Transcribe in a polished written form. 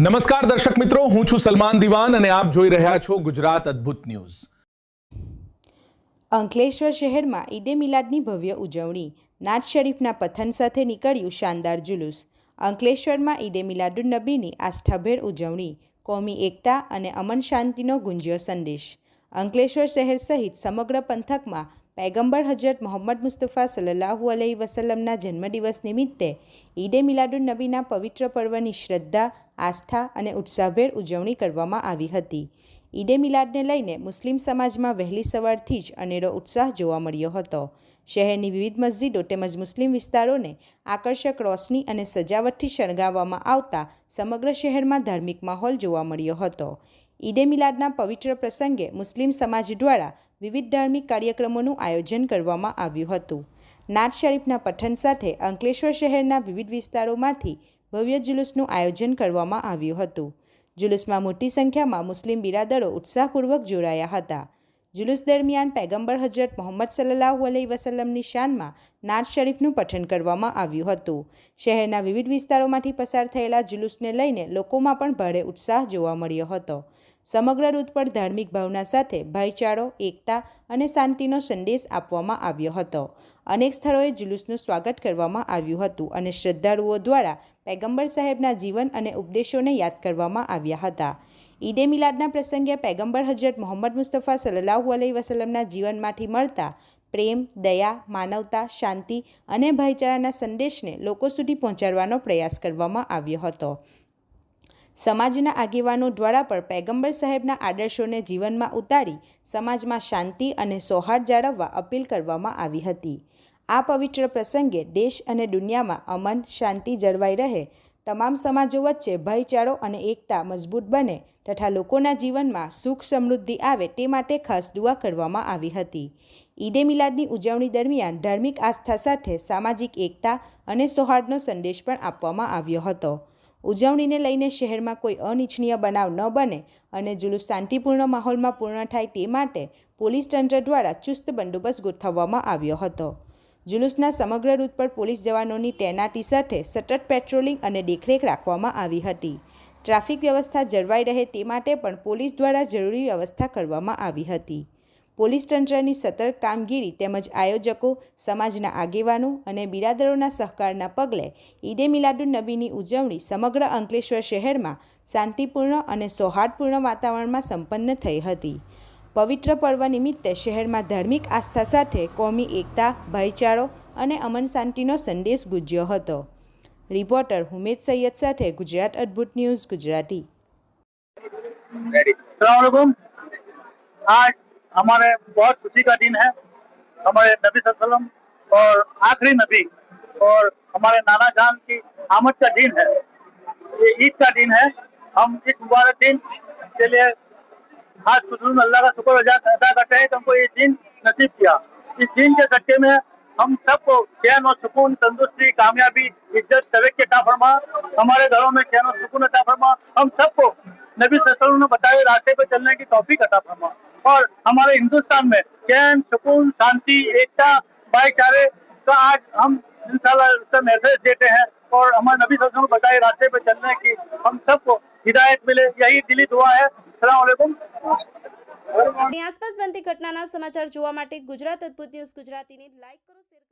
નમસ્કાર દર્શક મિત્રો, હું છું સલમાન દિવાન અને આપ જોઈ રહ્યા છો ગુજરાત અદ્ભુત ન્યૂઝ। અંકલેશ્વર શહેરમાં ઈદે મિલાદની ભવ્ય ઉજવણી। નાત શરીફના પઠન સાથે નીકળ્યું શાનદાર જુલુસ। અંકલેશ્વરમાં ઈદે મિલાદુન નબીની આસ્થાભેર ઉજવણી। કોમી એકતા અને અમન શાંતિનો ગુંજ્યો સંદેશ। અંકલેશ્વર શહેર સહિત સમગ્ર પંથકમાં પૈગંબર હજરત મોહમ્મદ મુસ્તફા સલ્લલ્લાહુ અલૈહિ વસલ્લમના જન્મદિવસ નિમિત્તે ઈદે મિલાદુન નબીના પવિત્ર પર્વની શ્રદ્ધા, આસ્થા અને ઉત્સાહભેર ઉજવણી કરવામાં આવી હતી। ઈદે મિલાદને લઈને મુસ્લિમ સમાજમાં વહેલી સવારથી જ અનેરો ઉત્સાહ જોવા મળ્યો હતો। શહેરની વિવિધ મસ્જિદો તેમજ મુસ્લિમ વિસ્તારોને આકર્ષક રોશની અને સજાવટથી શણગારવામાં આવતા સમગ્ર શહેરમાં ધાર્મિક માહોલ જોવા મળ્યો હતો। ઈદે મિલાદના પવિત્ર પ્રસંગે મુસ્લિમ સમાજ દ્વારા વિવિધ ધાર્મિક કાર્યક્રમોનું આયોજન કરવામાં આવ્યું હતું। નાત શરીફના પઠન સાથે અંકલેશ્વર શહેરના વિવિધ વિસ્તારોમાંથી ભવ્ય જુલુસનું આયોજન કરવામાં આવ્યું હતું। જુલુસમાં મોટી સંખ્યામાં મુસ્લિમ બિરાદરો ઉત્સાહપૂર્વક જોડાયા હતા। જુલુસ દરમિયાન પૈગંબર હજરત મોહમ્મદ સલ્લલ્લાહુ અલૈહિ વસલ્લમની શાનમાં નાત શરીફનું પઠન કરવામાં આવ્યું હતું। શહેરના વિવિધ વિસ્તારોમાંથી પસાર થયેલા જુલુસને લઈને લોકોમાં પણ ભારે ઉત્સાહ જોવા મળ્યો હતો। સમગ્ર રૂટ પર ધાર્મિક ભાવના સાથે ભાઈચારો, એકતા અને શાંતિનો સંદેશ આપવામાં આવ્યો હતો। અનેક સ્થળોએ જુલુસનું સ્વાગત કરવામાં આવ્યું હતું અને શ્રદ્ધાળુઓ દ્વારા પૈગંબર સાહેબના જીવન અને ઉપદેશોને યાદ કરવામાં આવ્યા હતા। ઈદે મિલાદના પ્રસંગે પૈગંબર હજરત મોહમ્મદ મુસ્તફા સલ્લલ્લાહુ અલૈહિ વસલ્લમના જીવનમાંથી મળતા પ્રેમ, દયા, માનવતા, શાંતિ અને ભાઈચારાના સંદેશને લોકો સુધી પહોંચાડવાનો પ્રયાસ કરવામાં આવ્યો હતો। સમાજના આગેવાનો દ્વારા પણ પૈગંબર સાહેબના આદર્શોને જીવનમાં ઉતારી સમાજમાં શાંતિ અને સૌહાર્દ જાળવવા અપીલ કરવામાં આવી હતી। આ પવિત્ર પ્રસંગે દેશ અને દુનિયામાં અમન, શાંતિ જળવાઈ રહે, તમામ સમાજો વચ્ચે ભાઈચારો અને એકતા મજબૂત બને તથા લોકોના જીવનમાં સુખ સમૃદ્ધિ આવે તે માટે ખાસ દુઆ કરવામાં આવી હતી। ઈદે મિલાદની ઉજવણી દરમિયાન ધાર્મિક આસ્થા સાથે સામાજિક એકતા અને સૌહાર્દનો સંદેશ પણ આપવામાં આવ્યો હતો। ઉજવણીને લઈને શહેરમાં કોઈ અનિચ્છનીય બનાવ ન બને અને જુલુસ શાંતિપૂર્ણ માહોલમાં પૂર્ણ થાય તે માટે પોલીસ તંત્ર દ્વારા ચુસ્ત બંદોબસ્ત ગોઠવવામાં આવ્યો હતો। જુલુસના સમગ્ર રૂટ પર પોલીસ જવાનોની તૈનાતી સાથે સતત પેટ્રોલિંગ અને દેખરેખ રાખવામાં આવી હતી। ટ્રાફિક વ્યવસ્થા જળવાઈ રહે તે માટે પણ પોલીસ દ્વારા જરૂરી વ્યવસ્થા કરવામાં આવી હતી। પોલીસ તંત્રની સતર્ક કામગીરી તેમજ આયોજકો, સમાજના આગેવાનો અને બિરાદરોના સહકારના પગલે ઈદે મિલાદુન નબીની ઉજવણી સમગ્ર અંકલેશ્વર શહેરમાં શાંતિપૂર્ણ અને સૌહાર્દપૂર્ણ વાતાવરણમાં સંપન્ન થઈ હતી। પવિત્ર પર્વ નિમિત્તે શહેરમાં ધાર્મિક આસ્થા સાથે કોમી એકતા, ભાઈચારો અને અમન શાંતિનો સંદેશ ગુંજ્યો હતો। રિપોર્ટર હુમેદ સૈયદ સાથે ગુજરાત અદ્ભુત ન્યૂઝ ગુજરાતી। आज हमारे बहुत खुशी का दिन है। हमारे नबी सल्लल्लाहु अलैहि वसल्लम और आखिरी नबी और हमारे नाना जान की आमद का दिन है। ये ईद का दिन है। हम इस मुबारक दिन के लिए खास खुशूम अल्लाह का शुक्र अदा करते हैं कि हमको ये दिन नसीब किया। इस दिन के सट्टे में हम सबको चैन और सुकून, तंदुरुस्ती, कामयाबी, इज्जत, तरक्की अता फरमा। हमारे घरों में चैन और सुकून अता फरमा। हम सबको नबी सल्लल्लाहु अलैहि वसल्लम ने बताए रास्ते पर चलने की तौफीक अता फरमा और हमारे हिंदुस्तान में चैन, सुकून, शांति, एकता, भाईचारे का आज हम इंशाल्लाह उसका मैसेज देते हैं और हमारे नबी सल्लल्लाहु अलैहि वसल्लम ने बताए रास्ते पर चलने की हम सबको हिदायत मिले, यही दिली दुआ है। अस्सलाम वालेकुम। આસપાસ બનતી ઘટનાના સમાચાર જોવા માટે ગુજરાત અદ્ભુત ન્યૂઝ ગુજરાતીને લાઈક કરો, શેર કરો।